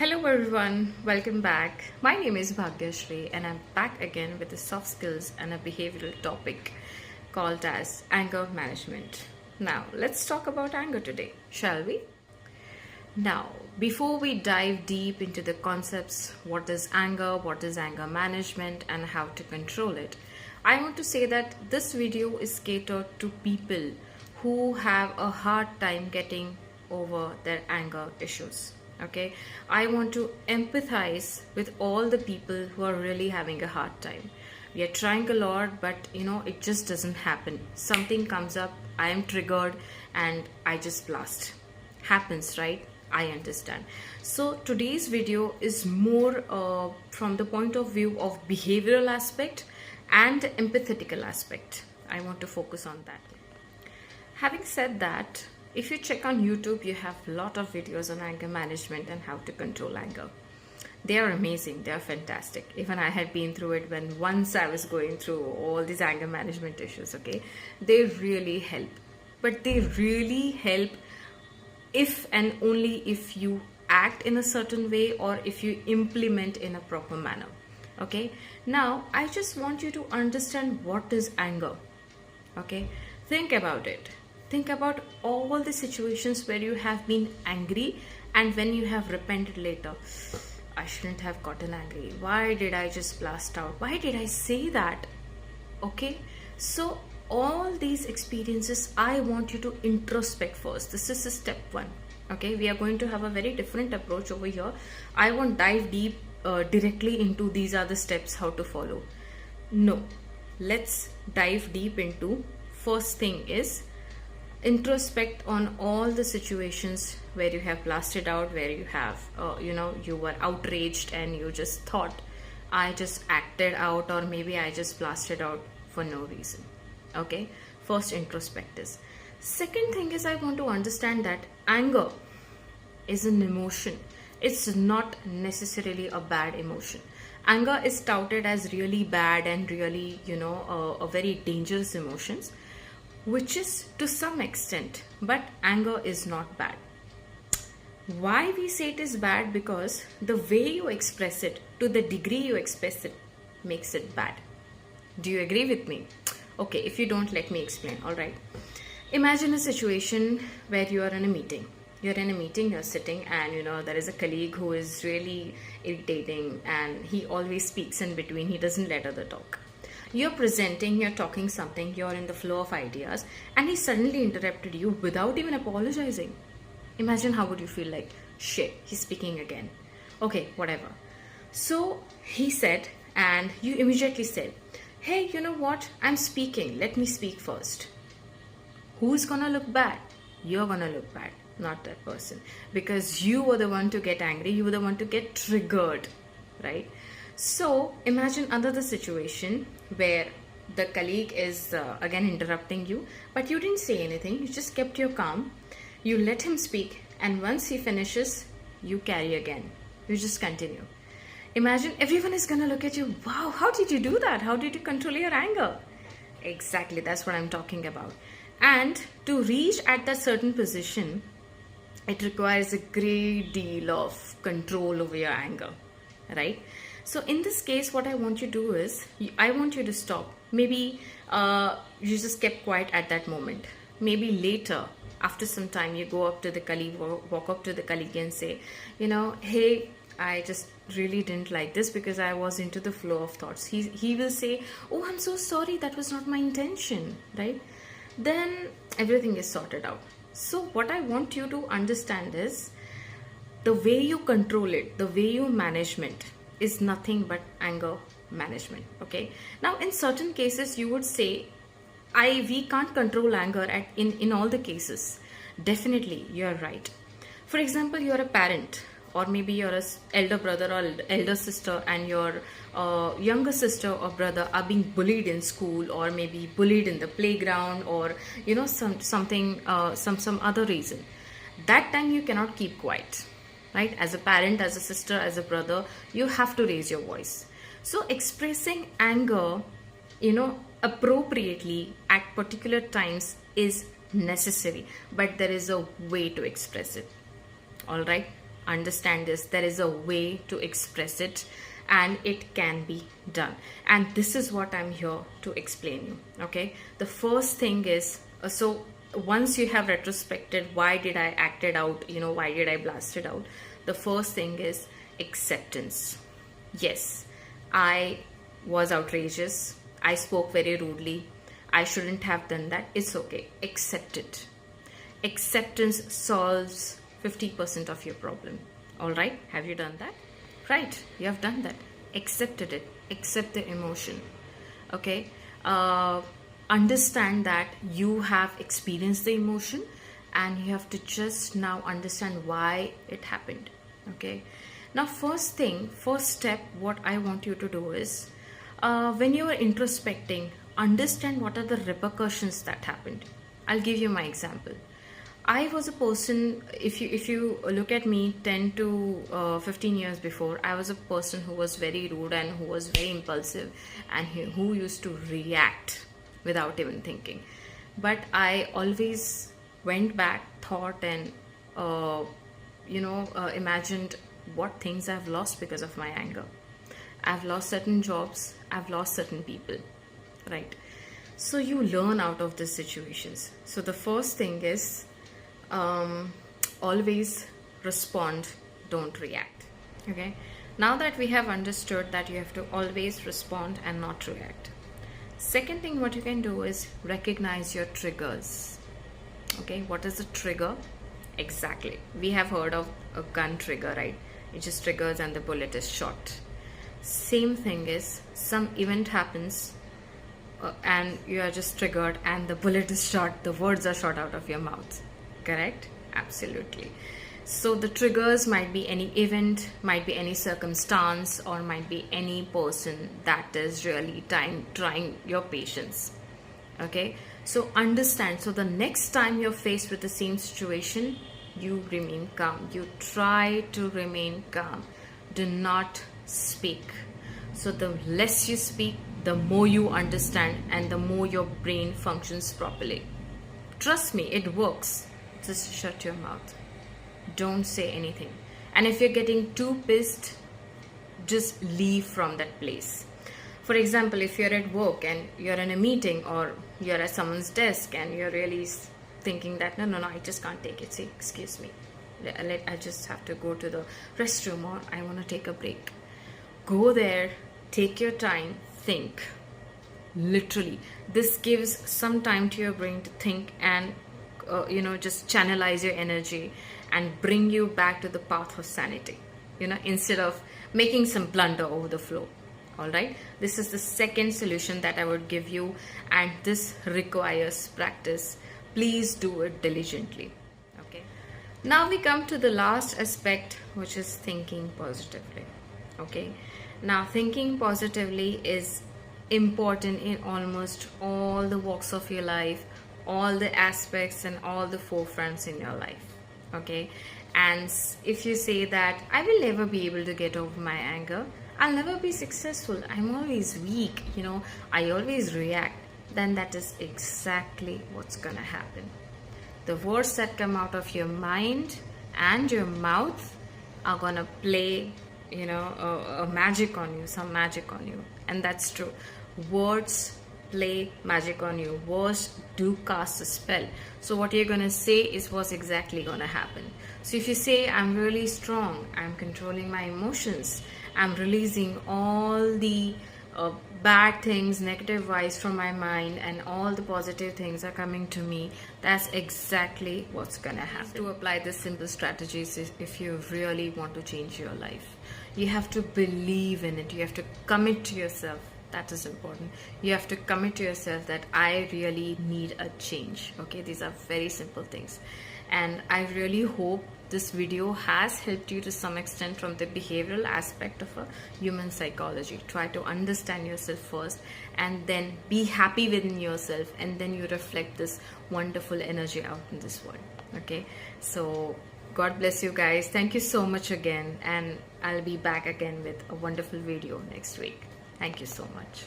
Hello everyone, welcome back. My name is Bhagyashri and I'm back again with the soft skills and a behavioral topic called as anger management. Now, let's talk about anger today, shall we? Now, before we dive deep into the concepts, what is anger management, and how to control it, I want to say that this video is catered to people who have a hard time getting over their anger issues. Okay, I want to empathize with all the people who are really having a hard time. We are trying a lot, but it just doesn't happen. Something comes up, I am triggered, and I just blast. Happens, right? I understand. So today's video is more from the point of view of behavioral aspect and empathetical aspect. I want to focus on that. Having said that, if you check on YouTube, you have a lot of videos on anger management and how to control anger. They are amazing. They are fantastic. Even I had been through it when once I was going through all these anger management issues, okay? They really help. But they really help if and only if you act in a certain way or if you implement in a proper manner, okay? Now, I just want you to understand what is anger, okay? Think about it. Think about all the situations where you have been angry and when you have repented later. I shouldn't have gotten angry. Why did I just blast out? Why did I say that? Okay, so all these experiences, I want you to introspect first. This is step one. Okay, we are going to have a very different approach over here. I won't dive deep directly into these are the steps how to follow. No, let's dive deep into first thing is introspect on all the situations where you have blasted out, where you have you were outraged and you just thought I just acted out, or maybe I just blasted out for no reason. Okay, first introspect is. Second thing is, I want to understand that anger is an emotion. It's not necessarily a bad emotion. Anger is touted as really bad and really a very dangerous emotions, which is to some extent, but anger is not bad. Why we say it is bad? Because the way you express it, to the degree you express it, makes it bad. Do you agree with me? Okay, if you don't, let me explain. All right, imagine a situation where you are in a meeting. You're sitting, and there is a colleague who is really irritating and he always speaks in between. He doesn't let other talk. You're presenting, you're talking something, you're in the flow of ideas, and he suddenly interrupted you without even apologizing. Imagine how would you feel like, shit, he's speaking again. Okay, whatever. So he said, and you immediately said, hey, you know what? I'm speaking. Let me speak first. Who's gonna look bad? You're gonna look bad, not that person. Because you were the one to get angry. You were the one to get triggered, right? So imagine another situation where the colleague is again interrupting you, but you didn't say anything. You just kept your calm. You let him speak, and once he finishes, you carry again. You just continue. Imagine everyone is gonna look at you. Wow, how did you do that? How did you control your anger? Exactly, that's what I'm talking about. And to reach at that certain position, it requires a great deal of control over your anger, right? So in this case, what I want you to do is, I want you to stop. Maybe you just kept quiet at that moment. Maybe later, after some time, you go up to the colleague, walk up to the colleague and say, hey, I just really didn't like this because I was into the flow of thoughts. He will say, oh, I'm so sorry, that was not my intention, right? Then everything is sorted out. So what I want you to understand is, the way you control it, the way you management is nothing but anger management. Okay, now in certain cases you would say we can't control anger in all the cases. Definitely, you're right. For example, you're a parent, or maybe you're an elder brother or elder sister, and your younger sister or brother are being bullied in school, or maybe bullied in the playground, or some other reason. That time you cannot keep quiet, right? As a parent, as a sister, as a brother, you have to raise your voice. So expressing anger, appropriately at particular times is necessary, but there is a way to express it. All right, understand this. There is a way to express it, and it can be done. And this is what I'm here to explain you. Okay, the first thing is, so once you have retrospected, why did I act it out, why did I blast it out, the first thing is acceptance. Yes, I was outrageous, I spoke very rudely, I shouldn't have done that. It's okay, accept it. Acceptance solves 50% of your problem. All right, have you done that? Right, you have done that. Accepted it. Accept the emotion. Okay, understand that you have experienced the emotion, and you have to just now understand why it happened. Okay, now first step, what I want you to do is, when you are introspecting, understand what are the repercussions that happened. I'll give you my example. I was a person, if you look at me 10 to 15 years before, I was a person who was very rude and who was very impulsive, and who used to react without even thinking. But I always went back, thought, and imagined what things I've lost because of my anger. I've lost certain jobs, I've lost certain people, right? So you learn out of these situations. So the first thing is, always respond, don't react. Okay, now that we have understood that you have to always respond and not react, second thing what you can do is recognize your triggers. Okay, what is a trigger? Exactly, we have heard of a gun trigger, right? It just triggers and the bullet is shot. Same thing is, some event happens, and you are just triggered and the bullet is shot, the words are shot out of your mouth. Correct? Absolutely. So the triggers might be any event, might be any circumstance, or might be any person that is really trying your patience. Okay, so understand. So the next time you're faced with the same situation, you remain calm. You try to remain calm. Do not speak. So the less you speak, the more you understand, and the more your brain functions properly. Trust me, it works. Just shut your mouth. Don't say anything. And if you're getting too pissed, just leave from that place. For example, if you're at work and you're in a meeting, or you're at someone's desk and you're really thinking that no, I just can't take it. Say, excuse me, I just have to go to the restroom, or I want to take a break. Go there, take your time, think. Literally, this gives some time to your brain to think and just channelize your energy and bring you back to the path of sanity, instead of making some blunder over the flow. All right, this is the second solution that I would give you, and this requires practice. Please do it diligently. Okay, now we come to the last aspect, which is thinking positively. Okay, now thinking positively is important in almost all the walks of your life, all the aspects and all the forefronts in your life. Okay, and if you say that I will never be able to get over my anger, I'll never be successful, I'm always weak, I always react, then that is exactly what's gonna happen. The words that come out of your mind and your mouth are gonna play a magic on you, some magic on you. And that's true, words play magic on you. Words do cast a spell. So what you're gonna say is what's exactly gonna happen. So if you say, I'm really strong, I'm controlling my emotions, I'm releasing all the bad things, negative vibes from my mind, and all the positive things are coming to me, that's exactly what's gonna happen. To apply this simple strategies, if you really want to change your life, you have to believe in it. You have to commit to yourself. That is important. You have to commit to yourself that I really need a change. Okay, these are very simple things, and I really hope this video has helped you to some extent from the behavioral aspect of a human psychology. Try to understand yourself first, and then be happy within yourself, and then you reflect this wonderful energy out in this world. Okay, so God bless you guys. Thank you so much again, and I'll be back again with a wonderful video next week. Thank you so much.